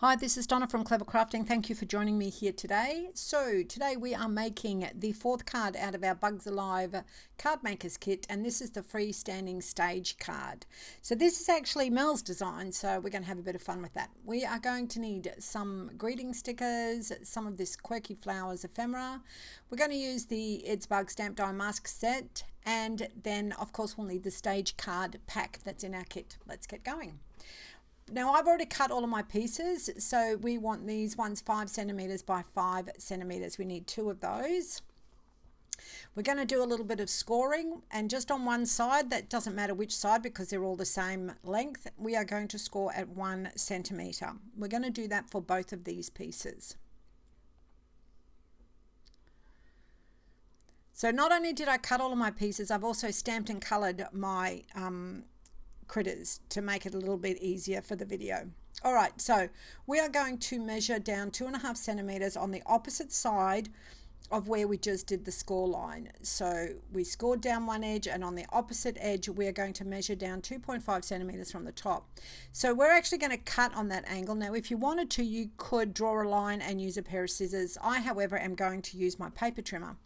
Hi, this is Donna from Clever Crafting. Thank you for joining me here today. So today we are making the fourth card out of our Bugs Alive Cardmakers kit, and this is the freestanding stage card. So this is actually Mel's design, so we're going to have a bit of fun with that. We are going to need some greeting stickers, some of this quirky flowers ephemera. We're going to use the It's Bug Stamp Die Mask set, and then of course we'll need the stage card pack that's in our kit. Let's get going. Now I've already cut all of my pieces, so we want these ones 5 centimeters by 5 centimeters. We need 2 of those. We're going to do a little bit of scoring, and just on one side, that doesn't matter which side because they're all the same length, we are going to score at 1 centimeter. We're going to do that for both of these pieces. So not only did I cut all of my pieces, I've also stamped and colored my critters to make it a little bit easier for the video. All right, so we are going to measure down 2.5 centimeters on the opposite side of where we just did the score line. So we scored down one edge, and on the opposite edge we are going to measure down 2.5 centimeters from the top. So we're actually going to cut on that angle. Now if you wanted to, you could draw a line and use a pair of scissors. I however am going to use my paper trimmer.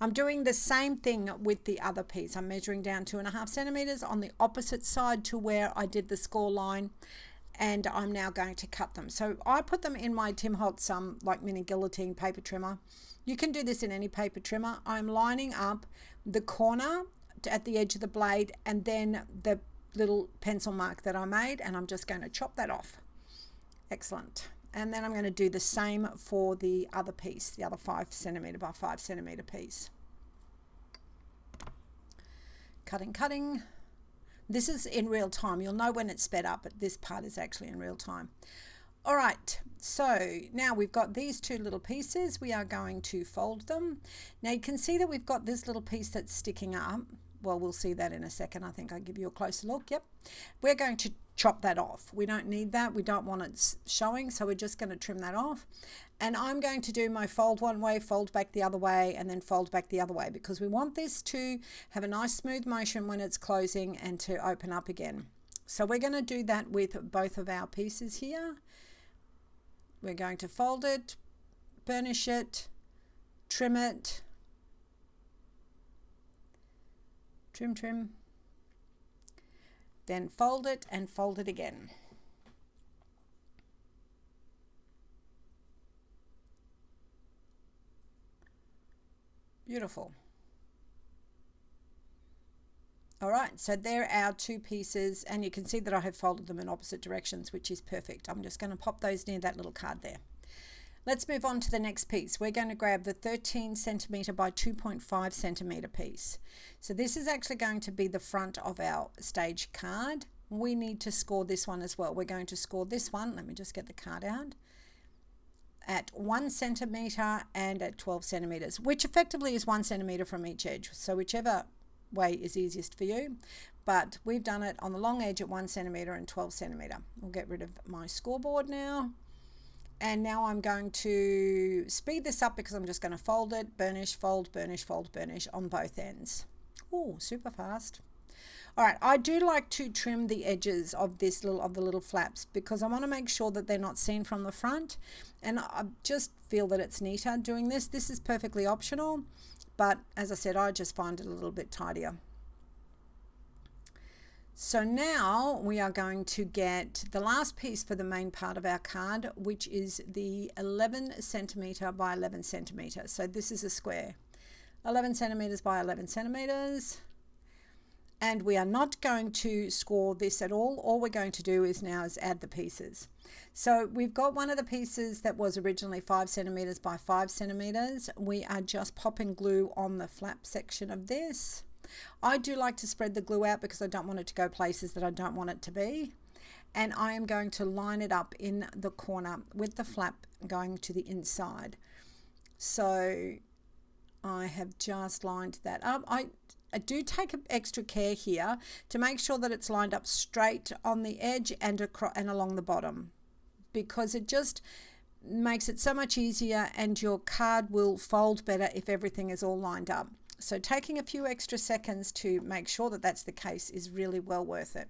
I'm doing the same thing with the other piece. I'm measuring down 2.5 centimeters on the opposite side to where I did the score line, and I'm now going to cut them. So I put them in my Tim Holtz like mini guillotine paper trimmer. You can do this in any paper trimmer. I'm lining up the corner at the edge of the blade and then the little pencil mark that I made, and I'm just going to chop that off. Excellent. And then I'm going to do the same for the other piece, the other 5 centimeter by 5 centimeter piece. Cutting. This is in real time. You'll know when it's sped up, but this part is actually in real time. All right, so now we've got these 2 little pieces. We are going to fold them. Now you can see that we've got this little piece that's sticking up. Well, we'll see that in a second. I think I'll give you a closer look. Yep. We're going to chop that off. We don't need that. We don't want it showing, so we're just going to trim that off. And I'm going to do my fold one way, fold back the other way, and then fold back the other way, because we want this to have a nice smooth motion when it's closing and to open up again. So we're going to do that with both of our pieces here. We're going to fold it, burnish it, trim it, trim, then fold it and fold it again. Beautiful. All right, so there are our 2 pieces, and you can see that I have folded them in opposite directions, which is perfect. I'm just going to pop those near that little card there. Let's move on to the next piece. We're going to grab the 13 centimeter by 2.5 centimeter piece. So this is actually going to be the front of our stage card. We need to score this one as well. We're going to score this one. Let me just get the card out. At 1 centimeter and at 12 centimeters, which effectively is 1 centimeter from each edge. So whichever way is easiest for you, but we've done it on the long edge at 1 centimeter and 12 centimeter. We'll get rid of my scoreboard now, and now I'm going to speed this up because I'm just going to fold it, burnish, fold, burnish, fold, burnish on both ends. Oh, super fast. All right, I do like to trim the edges of the little flaps because I want to make sure that they're not seen from the front, and I just feel that it's neater doing this. This is perfectly optional, but as I said, I just find it a little bit tidier. So now we are going to get the last piece for the main part of our card, which is the 11 centimeter by 11 centimeter. So this is a square, 11 centimeters by 11 centimeters. And we are not going to score this at all. All we're going to do is add the pieces. So we've got one of the pieces that was originally 5 centimeters by 5 centimeters. We are just popping glue on the flap section of this. I do like to spread the glue out because I don't want it to go places that I don't want it to be. And I am going to line it up in the corner with the flap going to the inside. So I have just lined that up. I do take extra care here to make sure that it's lined up straight on the edge and along the bottom, because it just makes it so much easier, and your card will fold better if everything is all lined up. So taking a few extra seconds to make sure that that's the case is really well worth it.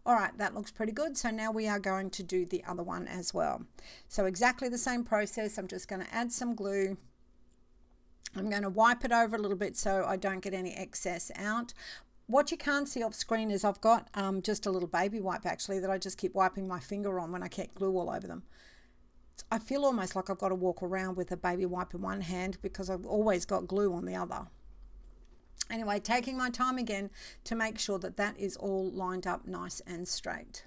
All right, that looks pretty good. So now we are going to do the other one as well. So exactly the same process. I'm just going to add some glue. I'm going to wipe it over a little bit so I don't get any excess out. What you can't see off screen is I've got just a little baby wipe actually that I just keep wiping my finger on when I get glue all over them. I feel almost like I've got to walk around with a baby wipe in one hand because I've always got glue on the other. Anyway, taking my time again to make sure that that is all lined up nice and straight.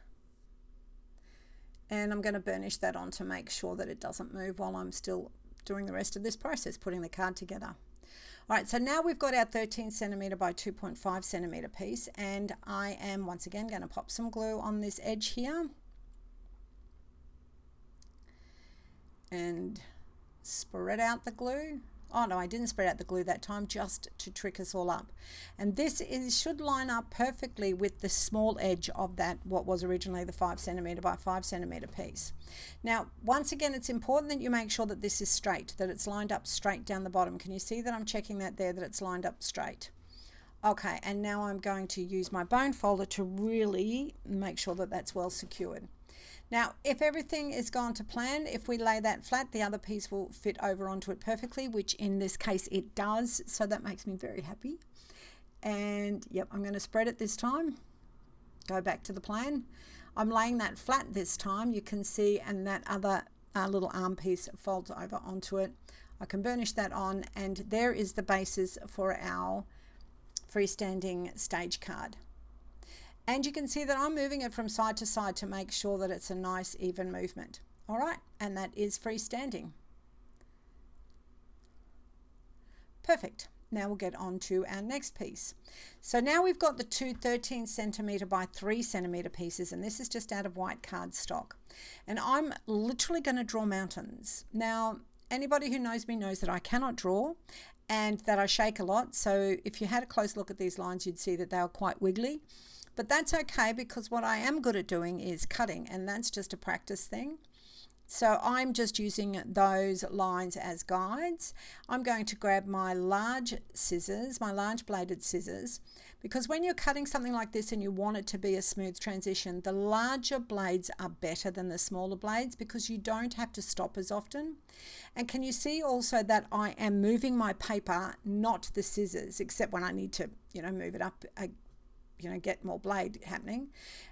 And I'm going to burnish that on to make sure that it doesn't move while I'm still doing the rest of this process, putting the card together. All right, so now we've got our 13 centimeter by 2.5 centimeter piece, and I am once again going to pop some glue on this edge here and spread out the glue. Oh no, I didn't spread out the glue that time, just to trick us all up. And this should line up perfectly with the small edge of that, what was originally the 5 centimeter by 5 centimeter piece. Now, once again, it's important that you make sure that this is straight, that it's lined up straight down the bottom. Can you see that I'm checking that there, that it's lined up straight? Okay, and now I'm going to use my bone folder to really make sure that that's well secured. Now, if everything is gone to plan, if we lay that flat, the other piece will fit over onto it perfectly, which in this case it does. So that makes me very happy. And yep, I'm going to spread it this time. Go back to the plan. I'm laying that flat this time, you can see, and that other little arm piece folds over onto it. I can burnish that on, and there is the basis for our freestanding stage card. And you can see that I'm moving it from side to side to make sure that it's a nice even movement. All right, and that is freestanding. Perfect. Now we'll get on to our next piece. So now we've got the two 13 centimeter by 3 centimeter pieces, and this is just out of white cardstock. And I'm literally going to draw mountains. Now, anybody who knows me knows that I cannot draw and that I shake a lot. So if you had a close look at these lines, you'd see that they are quite wiggly. But that's okay, because what I am good at doing is cutting, and that's just a practice thing. So I'm just using those lines as guides. I'm going to grab my large scissors, my large bladed scissors, because when you're cutting something like this and you want it to be a smooth transition, the larger blades are better than the smaller blades because you don't have to stop as often. And can you see also that I am moving my paper, not the scissors, except when I need to, move it up, get more blade happening.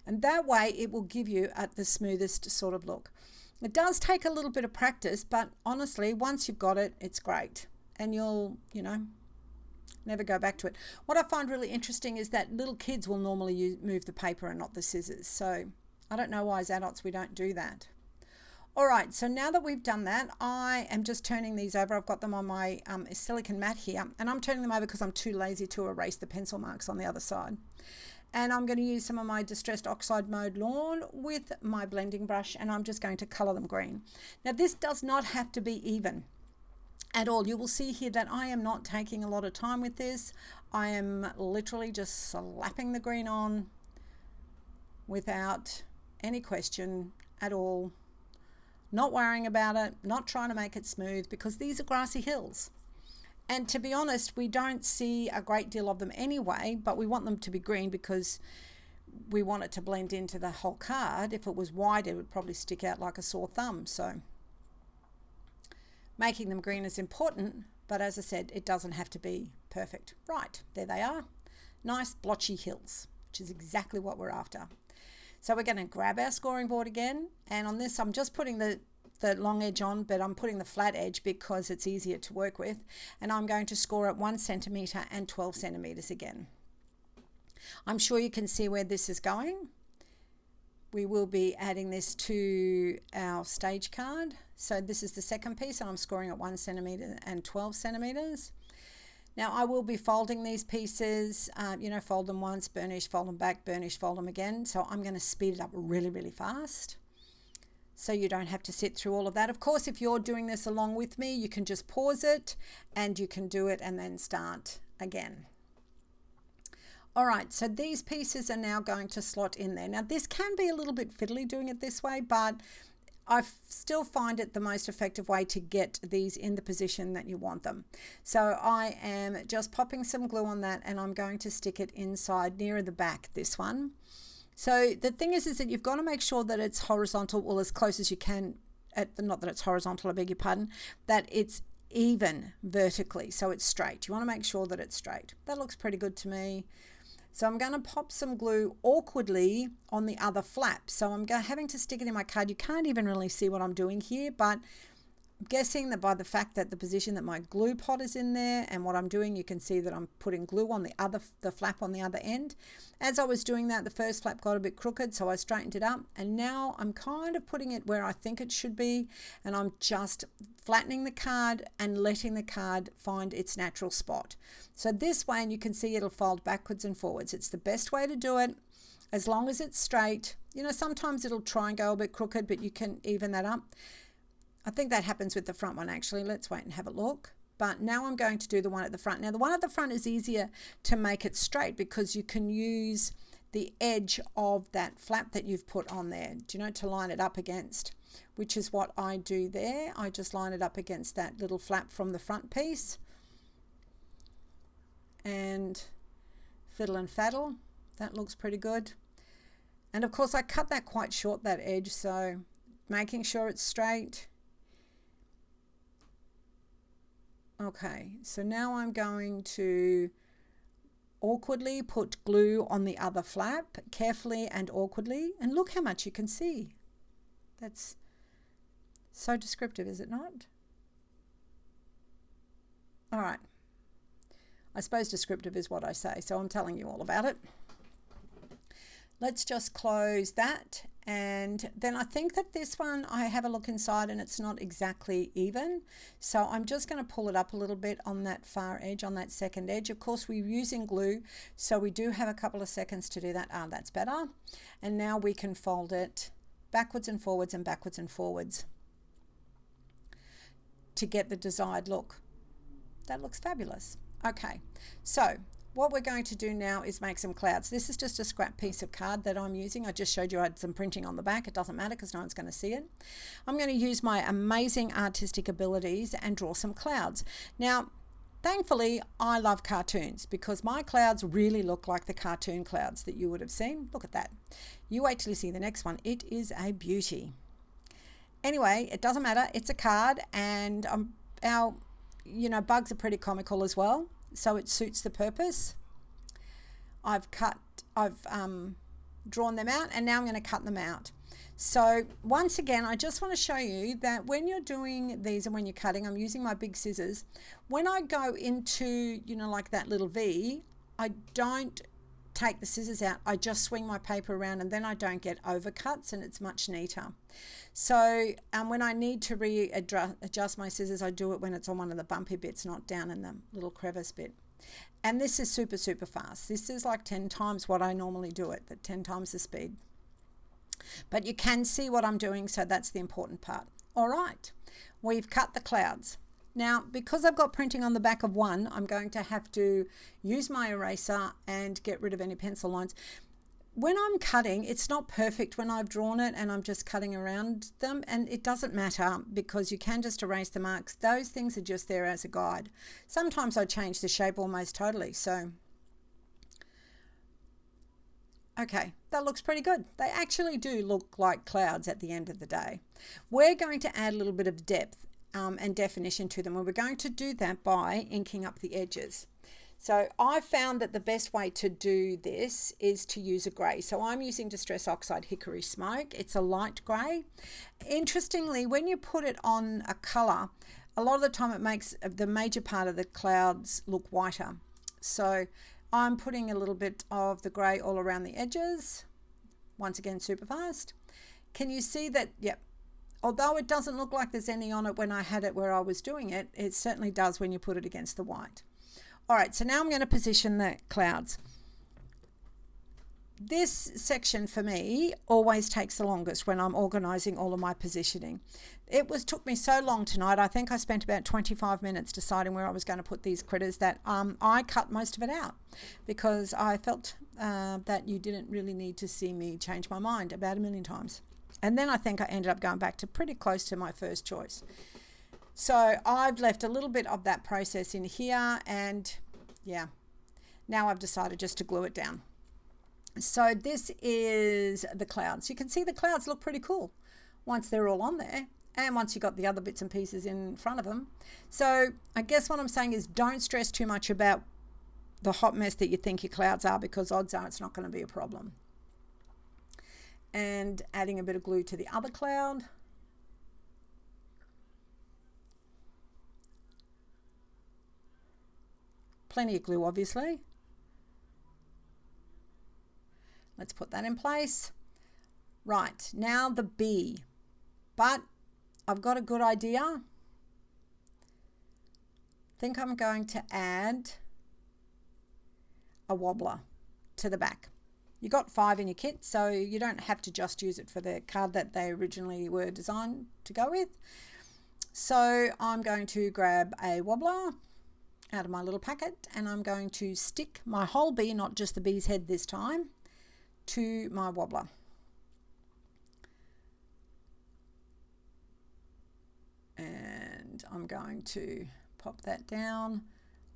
And that way it will give you the smoothest sort of look. It does take a little bit of practice, but honestly, once you've got it, it's great. And you'll, never go back to it. What I find really interesting is that little kids will normally move the paper and not the scissors. So I don't know why as adults we don't do that. All right, so now that we've done that, I am just turning these over. I've got them on my silicone mat here, and I'm turning them over because I'm too lazy to erase the pencil marks on the other side. And I'm going to use some of my Distressed Oxide Mode Lawn with my blending brush, and I'm just going to color them green. Now, this does not have to be even at all. You will see here that I am not taking a lot of time with this. I am literally just slapping the green on without any question at all. Not worrying about it, not trying to make it smooth, because these are grassy hills. And to be honest, we don't see a great deal of them anyway, but we want them to be green because we want it to blend into the whole card. If it was white, it would probably stick out like a sore thumb. So making them green is important, but as I said, it doesn't have to be perfect. Right, there they are. Nice blotchy hills, which is exactly what we're after. So we're going to grab our scoring board again, and on this I'm just putting the long edge on, but I'm putting the flat edge because it's easier to work with, and I'm going to score at 1 centimeter and 12 centimeters again. I'm sure you can see where this is going. We will be adding this to our stage card. So this is the second piece, and I'm scoring at 1 centimeter and 12 centimeters. Now I will be folding these pieces, fold them once, burnish, fold them back, burnish, fold them again. So I'm going to speed it up really, really fast, so you don't have to sit through all of that. Of course, if you're doing this along with me, you can just pause it and you can do it and then start again. All right, so these pieces are now going to slot in there. Now this can be a little bit fiddly doing it this way, but I still find it the most effective way to get these in the position that you want them. So I am just popping some glue on that, and I'm going to stick it inside nearer the back, this one. So the thing is that you've got to make sure that it's horizontal, well, as close as you can, not that it's horizontal, I beg your pardon, that it's even vertically, so it's straight. You want to make sure that it's straight. That looks pretty good to me. So I'm going to pop some glue awkwardly on the other flap. So I'm having to stick it in my card. You can't even really see what I'm doing here, but I'm guessing that by the fact that the position that my glue pot is in there and what I'm doing, you can see that I'm putting glue on the flap on the other end. As I was doing that, the first flap got a bit crooked, so I straightened it up, and now I'm kind of putting it where I think it should be, and I'm just flattening the card and letting the card find its natural spot. So this way, and you can see it'll fold backwards and forwards. It's the best way to do it, as long as it's straight. You know, sometimes it'll try and go a bit crooked, but you can even that up. I think that happens with the front one actually. Let's wait and have a look. But now I'm going to do the one at the front. Now the one at the front is easier to make it straight because you can use the edge of that flap that you've put on there, do you know, to line it up against, which is what I do there. I just line it up against that little flap from the front piece and fiddle and faddle. That looks pretty good. And of course I cut that quite short, that edge, so making sure it's straight. Okay, so now I'm going to awkwardly put glue on the other flap, carefully and awkwardly, and look how much you can see. That's so descriptive, is it not? All right, I suppose descriptive is what I say, so I'm telling you all about it. Let's just close that, and then I think that this one, I have a look inside and it's not exactly even, so I'm just going to pull it up a little bit on that far edge, on that second edge. Of course we're using glue, so we do have a couple of seconds to do that. That's better. And now we can fold it backwards and forwards and backwards and forwards to get the desired look. That looks fabulous. Okay, so what we're going to do now is make some clouds. This is just a scrap piece of card that I'm using. I just showed you I had some printing on the back. It doesn't matter because no one's going to see it. I'm going to use my amazing artistic abilities and draw some clouds. Now, thankfully, I love cartoons because my clouds really look like the cartoon clouds that you would have seen. Look at that. You wait till you see the next one. It is a beauty. Anyway, it doesn't matter. It's a card, and our, bugs are pretty comical as well, so it suits the purpose. I've drawn them out, and now I'm going to cut them out. So once again, I just want to show you that when you're doing these and when you're cutting, I'm using my big scissors. When I go into, like that little V, I don't take the scissors out. I just swing my paper around, and then I don't get overcuts, and it's much neater. So when I need to readjust my scissors, I do it when it's on one of the bumpy bits, not down in the little crevice bit. And this is super, super fast. This is like 10 times what I normally do it, but 10 times the speed. But you can see what I'm doing, so that's the important part. All right, we've cut the clouds. Now, because I've got printing on the back of one, I'm going to have to use my eraser and get rid of any pencil lines. When I'm cutting, it's not perfect when I've drawn it and I'm just cutting around them, and it doesn't matter because you can just erase the marks. Those things are just there as a guide. Sometimes I change the shape almost totally, so okay, that looks pretty good. They actually do look like clouds at the end of the day. We're going to add a little bit of depth and definition to them, and we're going to do that by inking up the edges. So I found that the best way to do this is to use a grey. So I'm using Distress Oxide Hickory Smoke. It's a light grey. Interestingly, when you put it on a colour, a lot of the time it makes the major part of the clouds look whiter. So I'm putting a little bit of the grey all around the edges. Once again, super fast. Can you see that? Yep. Although it doesn't look like there's any on it when I had it where I was doing it, it certainly does when you put it against the white. All right, so now I'm going to position the clouds. This section for me always takes the longest when I'm organising all of my positioning. It took me so long tonight. I think I spent about 25 minutes deciding where I was going to put these critters that I cut most of it out because I felt that you didn't really need to see me change my mind about 1,000,000 times. And then I think I ended up going back to pretty close to my first choice. So I've left a little bit of that process in here, and yeah, now I've decided just to glue it down. So this is the clouds. You can see the clouds look pretty cool once they're all on there, and once you've got the other bits and pieces in front of them. So I guess what I'm saying is don't stress too much about the hot mess that you think your clouds are, because odds are it's not going to be a problem. And adding a bit of glue to the other cloud. Plenty of glue, obviously. Let's put that in place. Right, now the bee. But I've got a good idea. I think I'm going to add a wobbler to the back. You got 5 in your kit, so you don't have to just use it for the card that they originally were designed to go with. So I'm going to grab a wobbler out of my little packet, and I'm going to stick my whole bee, not just the bee's head this time, to my wobbler. And I'm going to pop that down.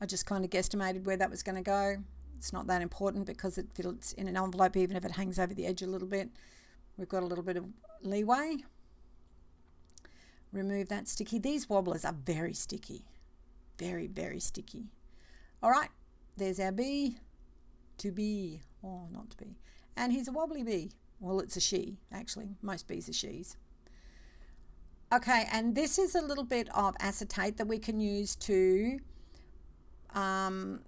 I just kind of guesstimated where that was going to go. It's not that important because it fits in an envelope, even if it hangs over the edge a little bit. We've got a little bit of leeway. Remove that sticky. These wobblers are very sticky. Very, very sticky. All right, there's our bee. To be, or not to be. And he's a wobbly bee. Well, it's a she, actually. Most bees are she's. Okay, and this is a little bit of acetate that we can use to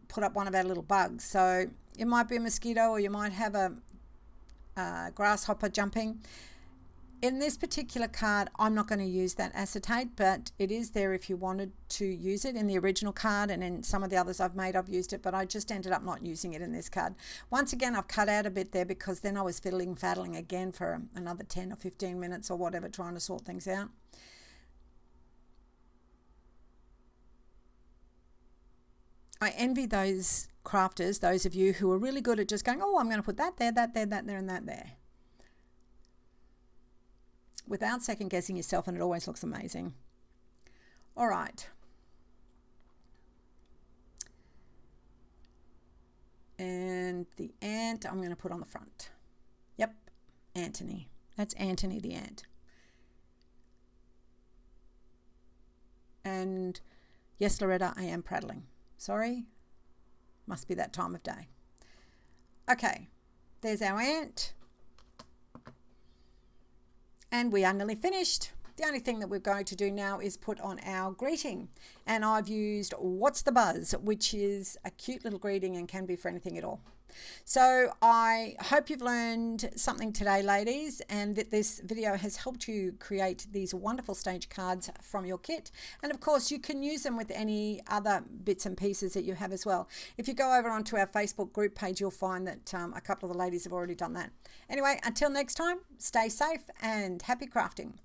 put up one of our little bugs. So it might be a mosquito, or you might have a grasshopper jumping. In this particular card, I'm not going to use that acetate, but it is there if you wanted to use it. In the original card and in some of the others I've made, I've used it, but I just ended up not using it in this card. Once again, I've cut out a bit there because then I was faddling again for another 10 or 15 minutes or whatever, trying to sort things out. I envy those crafters, those of you who are really good at just going, oh, I'm going to put that there, that there, that there, and that there, without second guessing yourself, and it always looks amazing. All right. And the ant I'm going to put on the front. Yep, Anthony. That's Anthony the ant. And yes, Loretta, I am prattling. Sorry, must be that time of day. Okay, there's our ant. And we are nearly finished. The only thing that we're going to do now is put on our greeting. And I've used What's the Buzz, which is a cute little greeting and can be for anything at all. So I hope you've learned something today, ladies, and that this video has helped you create these wonderful stage cards from your kit. And of course, you can use them with any other bits and pieces that you have as well. If you go over onto our Facebook group page, you'll find that a couple of the ladies have already done that. Anyway, until next time, stay safe and happy crafting.